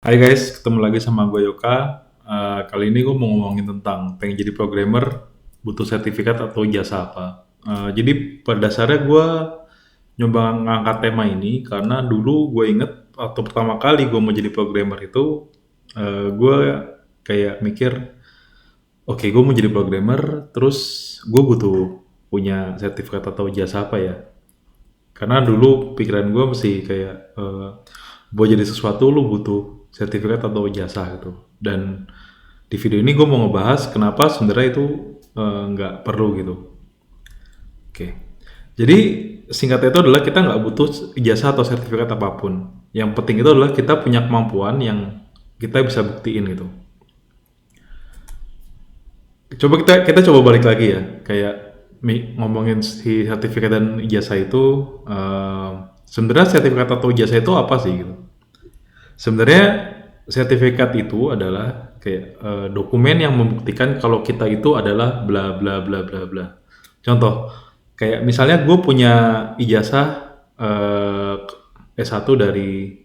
Hai guys, ketemu lagi sama gue Yoka. Kali ini gue mau ngomongin tentang pengen jadi programmer, butuh sertifikat atau jasa apa. Jadi pada dasarnya gue nyoba ngangkat tema ini karena dulu gue inget waktu pertama kali gue mau jadi programmer itu, gue kayak mikir, oke gue mau jadi programmer, terus gue butuh punya sertifikat atau jasa apa ya? Karena dulu pikiran gue masih kayak buat jadi sesuatu lu butuh sertifikat atau ijazah gitu. Dan di video ini gue mau ngebahas kenapa sebenarnya itu nggak perlu gitu. Oke. Jadi singkatnya itu adalah kita nggak butuh ijazah atau sertifikat apapun. Yang penting itu adalah kita punya kemampuan yang kita bisa buktiin gitu. Coba kita coba balik lagi ya, kayak ngomongin si sertifikat dan ijazah itu, sebenarnya sertifikat atau ijazah itu apa sih gitu? Sebenarnya sertifikat itu adalah kayak dokumen yang membuktikan kalau kita itu adalah bla bla bla bla bla. Contoh, kayak misalnya gue punya ijazah S1 dari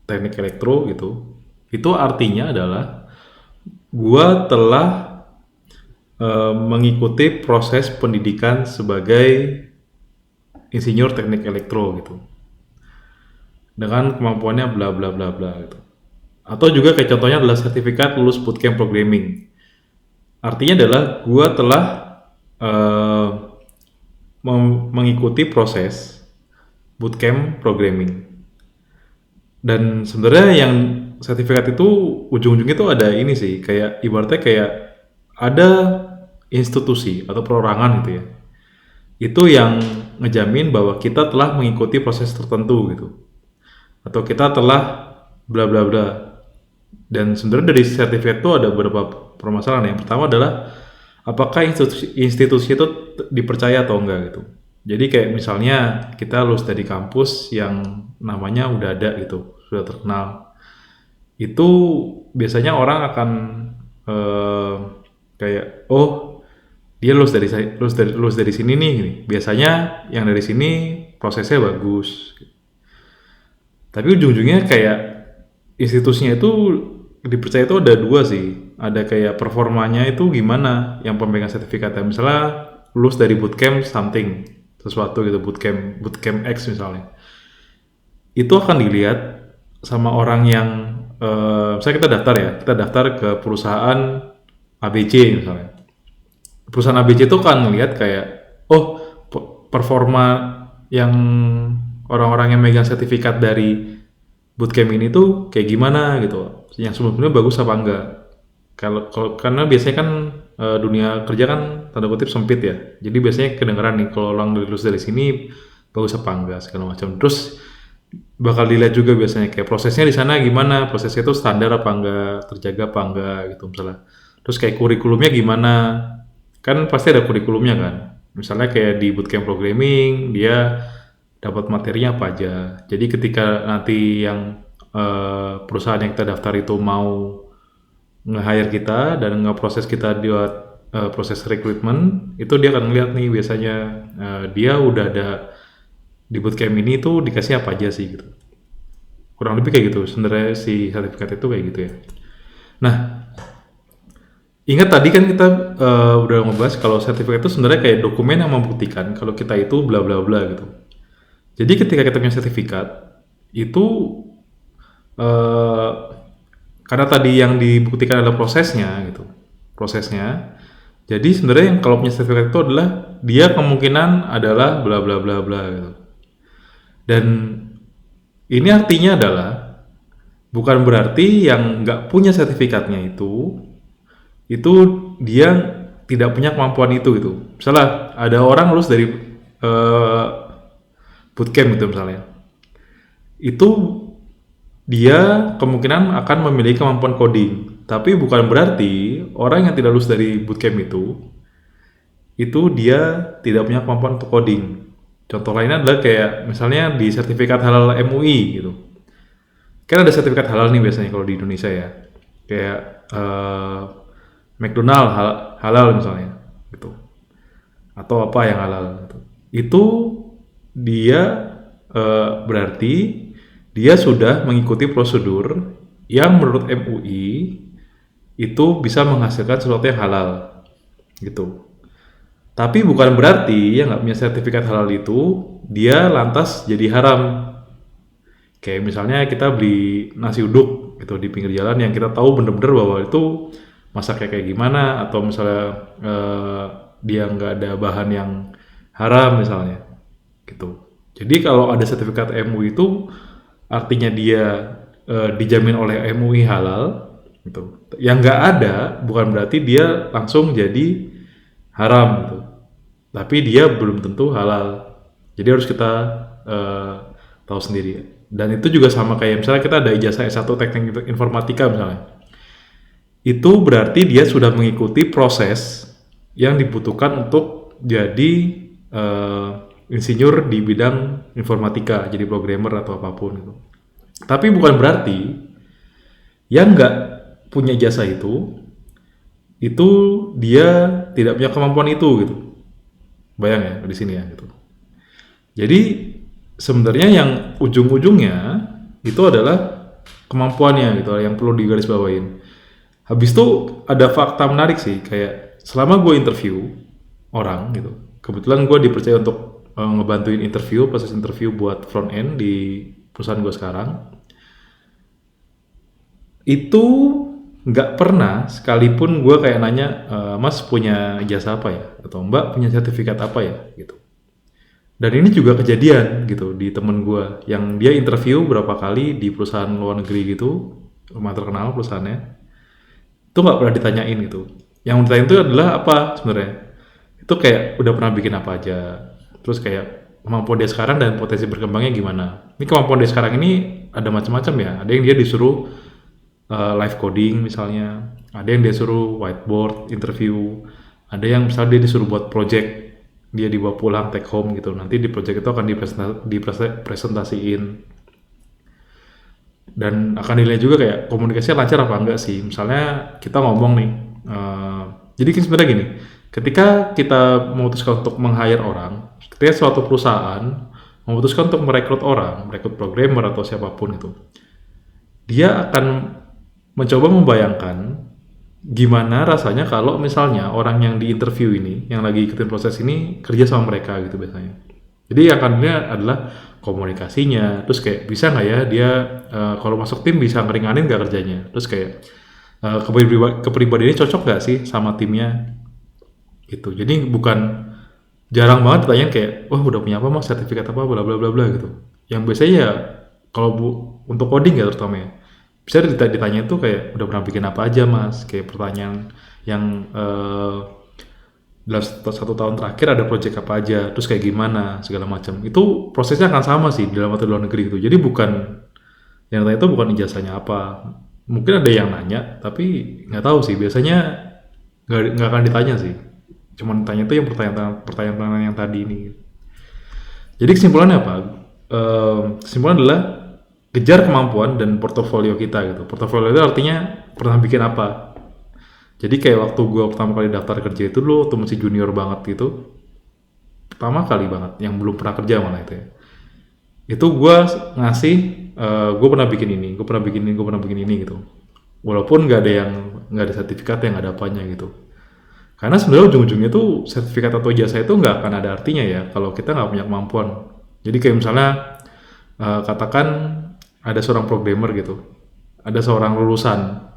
teknik elektro gitu. Itu artinya adalah gue telah mengikuti proses pendidikan sebagai insinyur teknik elektro gitu. Dengan kemampuannya bla bla bla bla gitu. Atau juga kayak contohnya adalah sertifikat lulus bootcamp programming. Artinya adalah gua telah eh, mengikuti proses bootcamp programming. Dan sebenarnya yang sertifikat itu ujung-ujungnya itu ada ini sih, kayak ibaratnya kayak ada institusi atau perorangan gitu ya. Itu yang ngejamin bahwa kita telah mengikuti proses tertentu gitu. Atau kita telah bla bla bla. Dan sebenarnya dari sertifikat itu ada beberapa permasalahan. Yang pertama adalah apakah institusi itu dipercaya atau enggak gitu. Jadi kayak misalnya kita lulus dari kampus yang namanya udah ada gitu, sudah terkenal. Itu biasanya orang akan eh, kayak oh dia lulus dari sini nih. Gini. Biasanya yang dari sini prosesnya bagus. Tapi ujung-ujungnya kayak institusinya itu dipercaya itu ada dua sih. Ada kayak performanya itu gimana yang pemegang sertifikatnya. Misalnya lulus dari bootcamp something, sesuatu gitu, bootcamp X misalnya. Itu akan dilihat sama orang yang, misalnya kita daftar ke perusahaan ABC misalnya. Perusahaan ABC itu kan ngelihat kayak, oh performa yang orang-orang yang megang sertifikat dari bootcamp ini tuh kayak gimana gitu, yang sebelumnya bagus apa enggak. Kalau karena biasanya kan dunia kerja kan tanda kutip sempit ya, jadi biasanya kedengeran nih kalau orang lulus dari sini bagus apa enggak segala macam. Terus bakal dilihat juga biasanya kayak prosesnya di sana gimana, prosesnya itu standar apa enggak, terjaga apa enggak gitu misalnya. Terus kayak kurikulumnya gimana, kan pasti ada kurikulumnya kan. Misalnya kayak di bootcamp programming dia dapat materinya apa aja. Jadi ketika nanti yang perusahaan yang kita daftar itu mau nge-hire kita dan nge-proses kita buat proses rekrutmen, itu dia akan ngeliat nih biasanya dia udah ada di bootcamp ini tuh dikasih apa aja sih gitu. Kurang lebih kayak gitu. Sebenarnya si sertifikat itu kayak gitu ya. Nah, ingat tadi kan kita udah ngebahas kalau sertifikat itu sebenarnya kayak dokumen yang membuktikan kalau kita itu bla bla bla gitu. Jadi ketika kita punya sertifikat itu eh, karena tadi yang dibuktikan adalah prosesnya gitu, prosesnya. Jadi sebenarnya yang kalau punya sertifikat itu adalah dia kemungkinan adalah bla bla bla bla gitu. Dan ini artinya adalah bukan berarti yang nggak punya sertifikatnya itu dia tidak punya kemampuan itu gitu. Misalnya ada orang lulus dari eh, bootcamp gitu misalnya, itu dia kemungkinan akan memiliki kemampuan coding. Tapi bukan berarti orang yang tidak lulus dari bootcamp itu dia tidak punya kemampuan untuk coding. Contoh lainnya adalah kayak misalnya di sertifikat halal MUI gitu. Kan ada sertifikat halal nih biasanya kalau di Indonesia ya. Kayak McDonald halal misalnya gitu. Atau apa yang halal gitu. Itu dia berarti dia sudah mengikuti prosedur yang menurut MUI itu bisa menghasilkan sesuatu yang halal gitu. Tapi bukan berarti yang nggak punya sertifikat halal itu dia lantas jadi haram. Kayak misalnya kita beli nasi uduk gitu di pinggir jalan yang kita tahu bener-bener bahwa itu masaknya kayak gimana, atau misalnya dia nggak ada bahan yang haram misalnya gitu. Jadi kalau ada sertifikat MUI itu artinya dia dijamin oleh MUI halal gitu. Yang nggak ada bukan berarti dia langsung jadi haram gitu. Tapi dia belum tentu halal. Jadi harus kita eh, tahu sendiri. Dan itu juga sama kayak misalnya kita ada ijazah S1 teknik informatika misalnya. Itu berarti dia sudah mengikuti proses yang dibutuhkan untuk jadi insinyur di bidang informatika, jadi programmer atau apapun itu. Tapi bukan berarti yang nggak punya jasa itu dia tidak punya kemampuan itu gitu. Bayang ya di sini ya gitu. Jadi sebenarnya yang ujung-ujungnya itu adalah kemampuannya gitu yang perlu digarisbawahin. Habis itu ada fakta menarik sih, kayak selama gue interview orang gitu, kebetulan gue dipercaya untuk ngebantuin interview, proses interview buat front end di perusahaan gue sekarang, itu nggak pernah sekalipun gue kayak nanya, Mas punya ijazah apa ya, atau Mbak punya sertifikat apa ya gitu. Dan ini juga kejadian gitu di temen gue yang dia interview berapa kali di perusahaan luar negeri gitu, lumayan terkenal perusahaannya, itu nggak pernah ditanyain gitu. Yang ditanyain itu adalah apa sebenarnya, itu kayak udah pernah bikin apa aja, terus kayak kemampuan dia sekarang dan potensi berkembangnya gimana. Ini kemampuan dia sekarang ini ada macam-macam ya, ada yang dia disuruh live coding misalnya, ada yang dia suruh whiteboard interview, ada yang misalnya dia disuruh buat project, dia dibawa pulang take home gitu, nanti di project itu akan dipresentasiin dan akan dinilai juga kayak komunikasinya lancar apa enggak sih. Misalnya kita ngomong nih, jadi kan sebenarnya gini, ketika kita memutuskan untuk meng-hire orang, ketika suatu perusahaan memutuskan untuk merekrut orang, merekrut programmer atau siapapun itu, dia akan mencoba membayangkan gimana rasanya kalau misalnya orang yang diinterview ini, yang lagi ikutin proses ini kerja sama mereka gitu biasanya. Jadi yang akan dilihat adalah komunikasinya, terus kayak bisa nggak ya dia kalau masuk tim bisa ngeringanin nggak kerjanya, terus kayak kepribadiannya cocok nggak sih sama timnya gitu. Jadi bukan, jarang banget ditanyain kayak, wah udah punya apa mas, sertifikat apa, bla bla bla bla gitu. Yang biasanya ya kalau untuk coding ya terutama ya, bisa ditanya tuh kayak udah pernah bikin apa aja mas, kayak pertanyaan yang dalam satu tahun terakhir ada project apa aja, terus kayak gimana segala macam. Itu prosesnya akan sama sih di dalam atau di luar negeri gitu. Jadi bukan, yang tanya itu bukan ijazahnya apa. Mungkin ada yang nanya tapi nggak tahu sih, biasanya nggak akan ditanya sih, cuman tanya itu yang pertanyaan yang tadi ini. Jadi kesimpulannya apa? Kesimpulan adalah kejar kemampuan dan portofolio kita gitu. Portofolio itu artinya pernah bikin apa. Jadi kayak waktu gue pertama kali daftar kerja itu dulu, waktu masih junior banget gitu, pertama kali banget, yang belum pernah kerja malah itu ya. Itu gue ngasih, gue pernah bikin ini, gue pernah bikin ini, gue pernah bikin ini gitu. Walaupun nggak ada sertifikat, yang nggak ada apanya gitu. Karena sebenarnya ujung-ujungnya tuh sertifikat atau ijazah itu nggak akan ada artinya ya kalau kita nggak punya kemampuan. Jadi kayak misalnya katakan ada seorang programmer gitu, ada seorang lulusan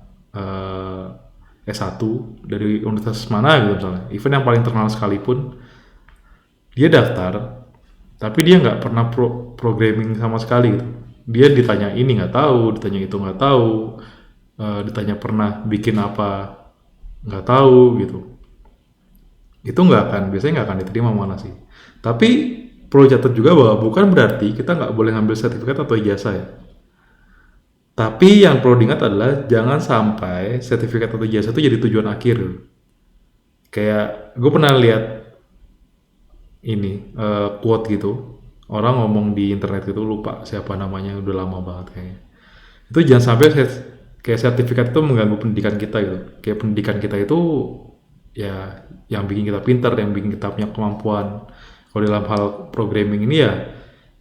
S1 dari universitas mana gitu misalnya, even yang paling terkenal sekalipun, dia daftar, tapi dia nggak pernah programming sama sekali gitu. Dia ditanya ini nggak tahu, ditanya itu nggak tahu, ditanya pernah bikin apa nggak tahu gitu. Itu biasanya nggak akan diterima mana sih. Tapi perlu catat juga bahwa bukan berarti kita nggak boleh ngambil sertifikat atau ijazah ya. Tapi yang perlu diingat adalah jangan sampai sertifikat atau ijazah itu jadi tujuan akhir. Kayak gue pernah lihat ini quote gitu, orang ngomong di internet gitu, lupa siapa namanya, udah lama banget kayaknya. Itu jangan sampai kayak sertifikat itu mengganggu pendidikan kita gitu. Kayak pendidikan kita itu ya yang bikin kita pintar, yang bikin kita punya kemampuan. Kalau dalam hal programming ini ya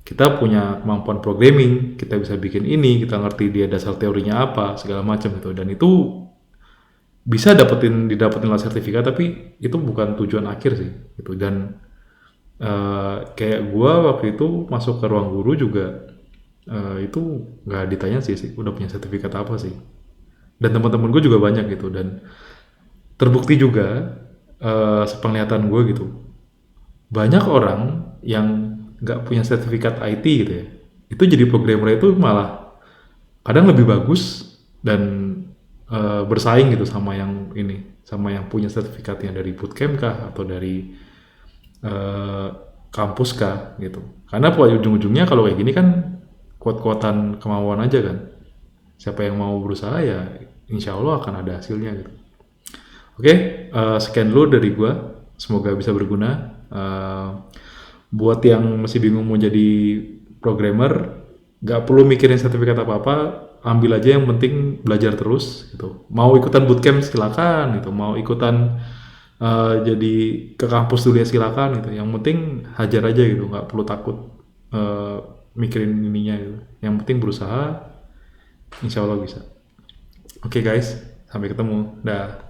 kita punya kemampuan programming, kita bisa bikin ini, kita ngerti dia dasar teorinya apa, segala macam gitu. Dan itu bisa didapetin lah sertifikat, tapi itu bukan tujuan akhir sih gitu. Dan kayak gua waktu itu masuk ke ruang guru juga itu nggak ditanya sih udah punya sertifikat apa sih. Dan teman-teman gue juga banyak gitu, dan terbukti juga sepenglihatan gue gitu, banyak orang yang nggak punya sertifikat IT gitu ya, itu jadi programmer itu malah kadang lebih bagus dan bersaing gitu sama yang punya sertifikatnya dari bootcamp kah atau dari eh, kampus kah gitu. Karena ujung-ujungnya kalau kayak gini kan kuat-kuatan kemauan aja kan. Siapa yang mau berusaha ya insya Allah akan ada hasilnya gitu. Oke, sekian dulu dari gua. Semoga bisa berguna. Buat yang masih bingung mau jadi programmer, nggak perlu mikirin sertifikat apa-apa, ambil aja yang penting belajar terus gitu. Mau ikutan bootcamp silakan gitu, mau ikutan jadi ke kampus dulu ya silakan gitu. Yang penting hajar aja gitu, nggak perlu takut eh, mikirin ininya gitu. Yang penting berusaha, insya Allah bisa. Oke guys, sampai ketemu. Dah.